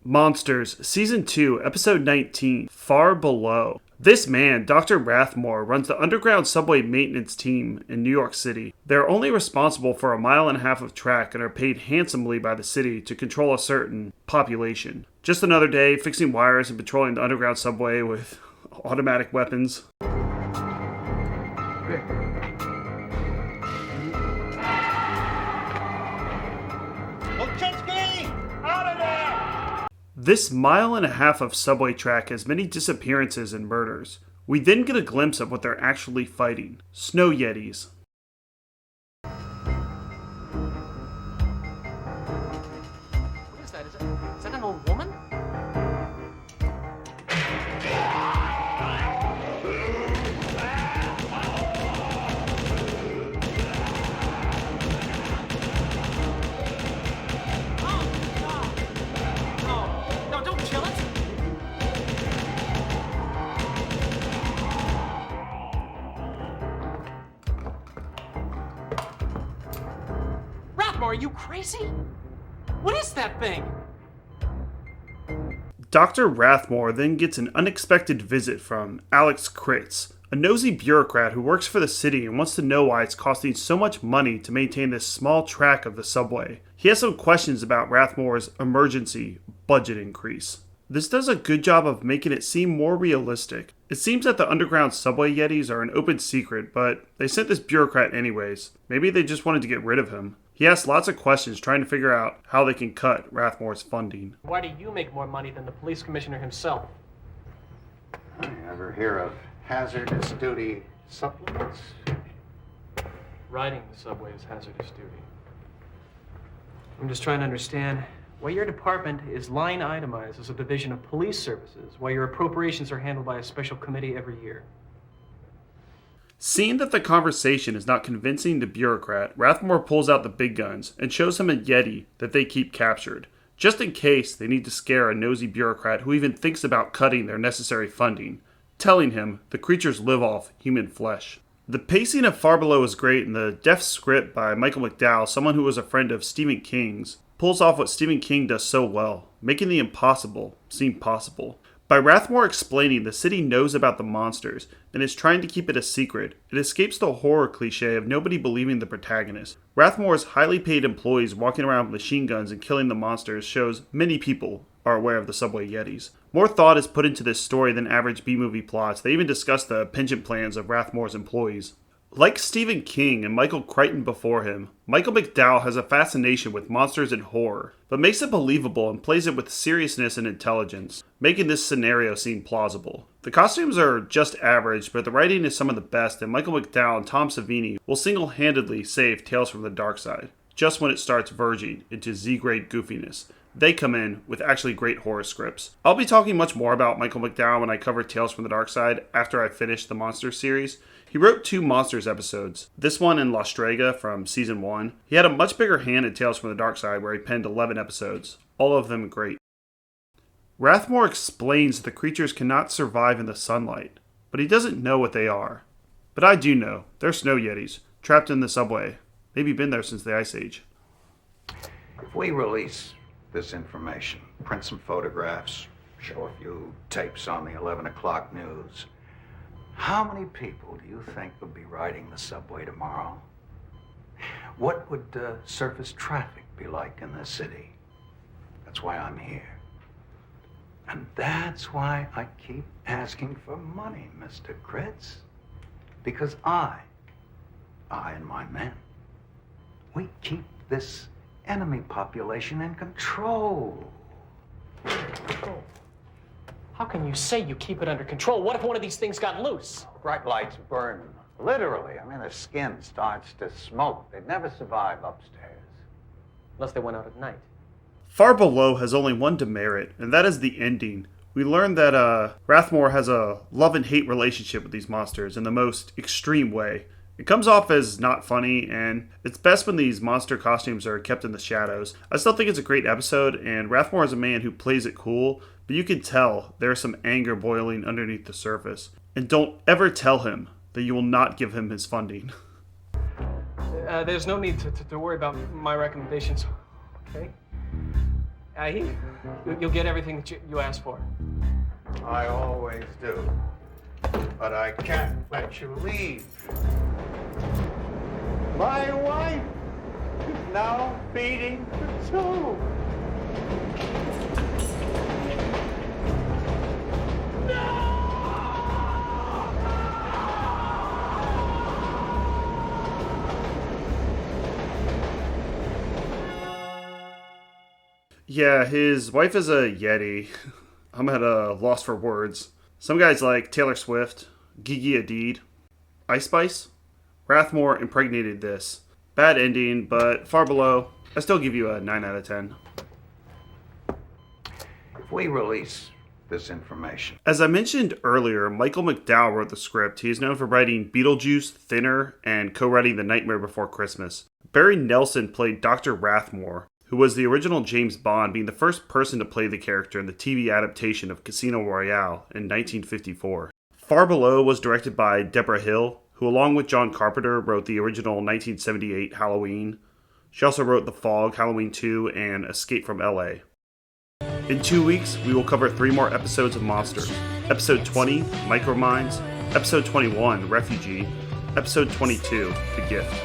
Monsters, Season 2, Episode 19, Far Below. This man, Dr. Rathmore, runs the underground subway maintenance team in New York City. They're only responsible for 1.5 miles of track and are paid handsomely by the city to control a certain population. Just another day fixing wires and patrolling the underground subway with automatic weapons. This 1.5 miles of subway track has many disappearances and murders. We then get a glimpse of what they're actually fighting. Snow Yetis. What is that? Is that an old woman? Are you crazy? What is that thing? Dr. Rathmore then gets an unexpected visit from Alex Kritz, a nosy bureaucrat who works for the city and wants to know why it's costing so much money to maintain this small track of the subway. He has some questions about Rathmore's emergency budget increase. This does a good job of making it seem more realistic. It seems that the underground subway Yetis are an open secret, but they sent this bureaucrat anyways. Maybe they just wanted to get rid of him. He asks lots of questions trying to figure out how they can cut Rathmore's funding. Why do you make more money than the police commissioner himself? You ever hear of hazardous duty supplements? Riding the subway is hazardous duty. I'm just trying to understand why your department is line itemized as a division of police services, while your appropriations are handled by a special committee every year. Seeing that the conversation is not convincing the bureaucrat, Rathmore pulls out the big guns and shows him a Yeti that they keep captured, just in case they need to scare a nosy bureaucrat who even thinks about cutting their necessary funding, telling him the creatures live off human flesh. The pacing of Far Below is great, and the deft script by Michael McDowell, someone who was a friend of Stephen King's, pulls off what Stephen King does so well, making the impossible seem possible. By Rathmore explaining the city knows about the monsters and is trying to keep it a secret, it escapes the horror cliche of nobody believing the protagonist. Rathmore's highly paid employees walking around with machine guns and killing the monsters shows many people are aware of the subway Yetis. More thought is put into this story than average B-movie plots. They even discuss the pension plans of Rathmore's employees. Like Stephen King and Michael Crichton before him, Michael McDowell has a fascination with monsters and horror, but makes it believable and plays it with seriousness and intelligence, making this scenario seem plausible. The costumes are just average, but the writing is some of the best, and Michael McDowell and Tom Savini will single-handedly save Tales from the Dark Side, just when it starts verging into Z-grade goofiness. They come in with actually great horror scripts. I'll be talking much more about Michael McDowell when I cover Tales from the Dark Side after I finish the Monsters series. He wrote 2 Monsters episodes, this one in La Strega from Season 1. He had a much bigger hand in Tales from the Dark Side where he penned 11 episodes, all of them great. Rathmore explains that the creatures cannot survive in the sunlight, but he doesn't know what they are. But I do know, they're snow yetis, trapped in the subway. Maybe been there since the Ice Age. If we release this information, print some photographs, show a few tapes on the 11 o'clock news, how many people do you think would be riding the subway tomorrow? What would surface traffic be like in this city? That's why I'm here. And that's why I keep asking for money, Mr. Kritz. Because I and my men, we keep this enemy population in control. How can you say you keep it under control? What if one of these things got loose? Bright lights burn, literally. I mean, their skin starts to smoke. They'd never survive upstairs. Unless they went out at night. Far Below has only one demerit, and that is the ending. We learn that Rathmore has a love and hate relationship with these monsters in the most extreme way. It comes off as not funny, and it's best when these monster costumes are kept in the shadows. I still think it's a great episode, and Rathmore is a man who plays it cool, but you can tell there's some anger boiling underneath the surface. And don't ever tell him that you will not give him his funding. There's no need to worry about my recommendations, okay? You'll get everything that you asked for. I always do. But I can't let you leave. My wife is now feeding the two. Yeah, his wife is a Yeti. I'm at a loss for words. Some guys like Taylor Swift, Gigi Hadid, Ice Spice. Rathmore impregnated this. Bad ending, but far below. I still give you a 9 out of 10. If we release this information. As I mentioned earlier, Michael McDowell wrote the script. He is known for writing Beetlejuice, Thinner, and co-writing The Nightmare Before Christmas. Barry Nelson played Dr. Rathmore, who was the original James Bond, being the first person to play the character in the TV adaptation of Casino Royale in 1954. Far Below was directed by Deborah Hill, who along with John Carpenter wrote the original 1978 Halloween. She also wrote The Fog, Halloween 2, and Escape from LA. In 2 weeks, we will cover 3 more episodes of Monsters. Episode 20, Microminds. Episode 21, Refugee. Episode 22, The Gift.